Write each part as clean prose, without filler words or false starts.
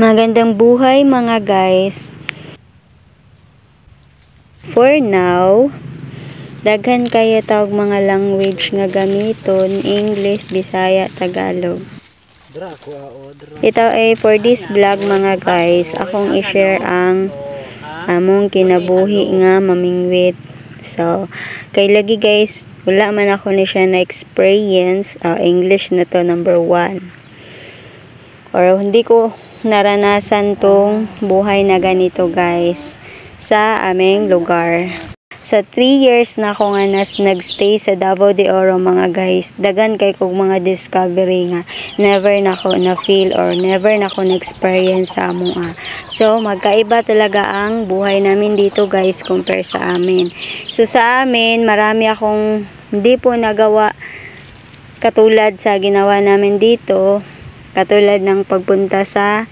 Magandang buhay mga guys. For now, daghan kayo tawag mga language nga gamiton, English, Bisaya, Tagalog. Ito ay for this vlog mga guys, akong i-share ang among kinabuhi nga mamingwit. So, kay lagi guys, wala man ako ni siya na experience, English na to number 1. Or hindi ko naranasan tong buhay na ganito guys sa aming lugar. Sa 3 years na ako nga nagstay sa Davao de Oro mga guys, dagan kay kog mga discovery nga never na ako na feel or never na ako na experience sa among So magkaiba talaga ang buhay namin dito guys compare sa amin. So sa amin marami akong hindi po nagawa katulad sa ginawa namin dito. Katulad ng pagpunta sa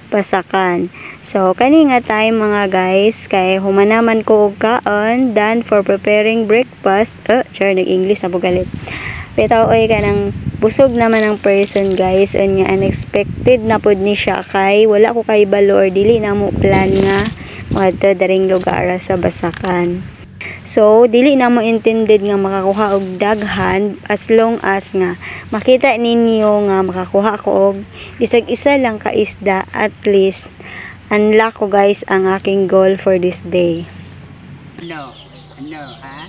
Basakan. So, kani nga time mga guys, kay humanaman ko og kaon, done for preparing breakfast. Nag-English na po galit. Pero oy kanang busog naman ang person guys, and nga unexpected na pod ni siya kay wala ko kay balo or dili na mo plan nga madto daring lugar sa Basakan. So, dili na mo intended nga makakuha og daghan as long as nga makita ninyo nga makakuha ko og bisag isa lang ka isda, at least unlock ko guys ang aking goal for this day. Ano ha?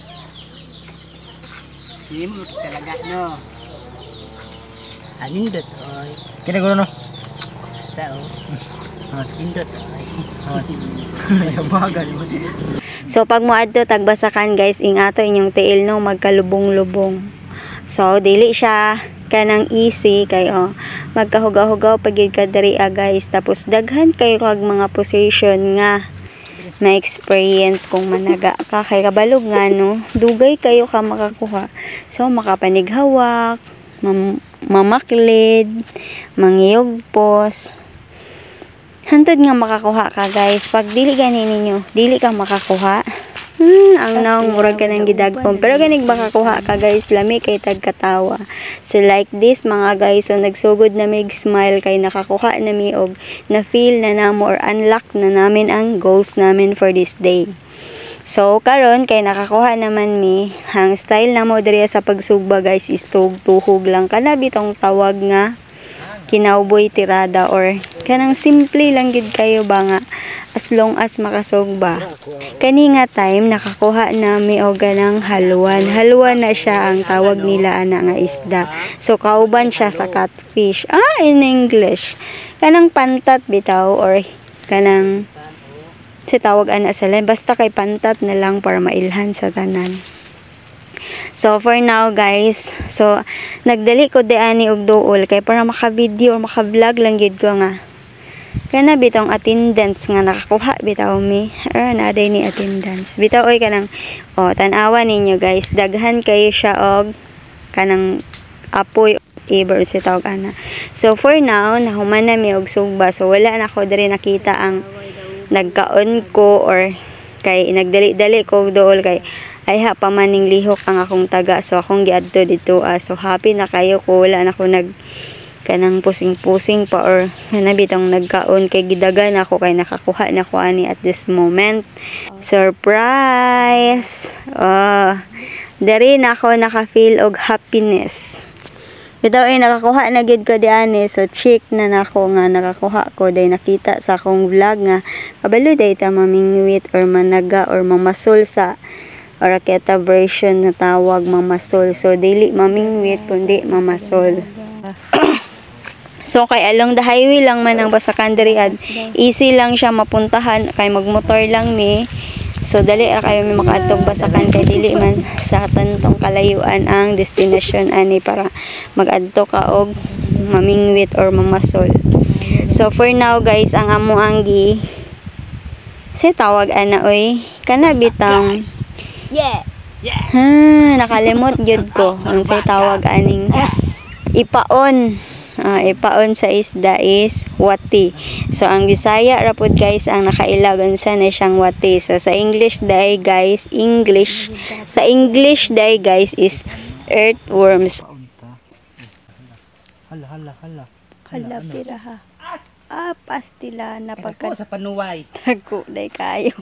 Hindi mo talaga no. Anindot oy. Kini ko no. Tao. Indot oy. Bagal mo. So pag moadto tagbasakan guys, ingato inyong tiil no magkalubong-lubong. So dili siya kanang easy kay magkahugaw-hugaw pagid ka diri guys, tapos daghan kayo kag mga position nga na experience kung managa ka kay kabalog nga no, dugay kayo ka makakuha. So makapanighawak, mamaklid, mangyugpos. Hantod nga makakuha ka guys. Pag dili gani ninyo, dili ka makakuha. Ang naong murag ka ng gidagpon. Pero ganig makakuha ka guys, lami kay tagkatawa. So like this mga guys, so nagsugod na mig smile kay nakakuha na mi og na feel na namo or unlock na namin ang goals namin for this day. So karon kay nakakuha naman mi, ang style na mo diri sa pagsugba guys is tuhog lang kana bitong tawag nga kinauboy tirada or kanang simple lang gid kayo ba nga as long as makasugba. Kani nga time nakakuha na mi og ganang halwan. Halwan na siya ang tawag nila ana nga isda. So kauban siya sa catfish. In English. Kanang pantat bitaw or kanang si tawag ana sa lain basta kay pantat na lang para mailhan sa tanan. So for now guys, so nagdali ko ani og duol kay para maka-video or maka-vlog lang gid ko nga. Kana bitong attendance nga nakakuha bitaw mi. Naaday ni attendance. Bitaw oy kanang tan-awa ninyo guys, daghan kayo siya og kanang apoy iber si tawag ana. So for now, nahuman na mi og sugba. So wala na ko diri nakita ang nagkaon ko or kay nagdali-dali ko og duol kay ay pamaning lihok ang akong taga. So akong giadto dito. So happy na kayo ko wala na ko kanang pusing-pusing pa or nabitong nagkaon kay gidagan ako kay nakakuha na ko ani at this moment. Surprise! Dari na ako naka-feel og happiness. Bitaw ay nakakuha na gid ko diani, so check na nako nga nakakuha ko day nakita sa akong vlog nga kabalo day ta mamingwit or managa or mamasol sa Araketa version na tawag mamasol. So dili mamingwit kundi mamasol. So kay along the highway lang man ang Basakan diri, easy lang siya mapuntahan kay magmotor lang mi. So dali ra kayo mi makaadtog Basakan kay dili man sa tantong kalayuan ang destination ani para magadto ka og mamingwit or mamasol. So for now guys, ang amo anggi si tawag ana oy kana bitang nakalimot gyud ko ang say tawag aning ipaon. Ipaon sa isda is wati. So ang Bisaya rapod guys ang nakailagan sa na siyang wati. So sa English day guys, sa English day guys is earthworms. Hala Hala piraha. pastila na Ako pagka sa panuway. tago day kayo.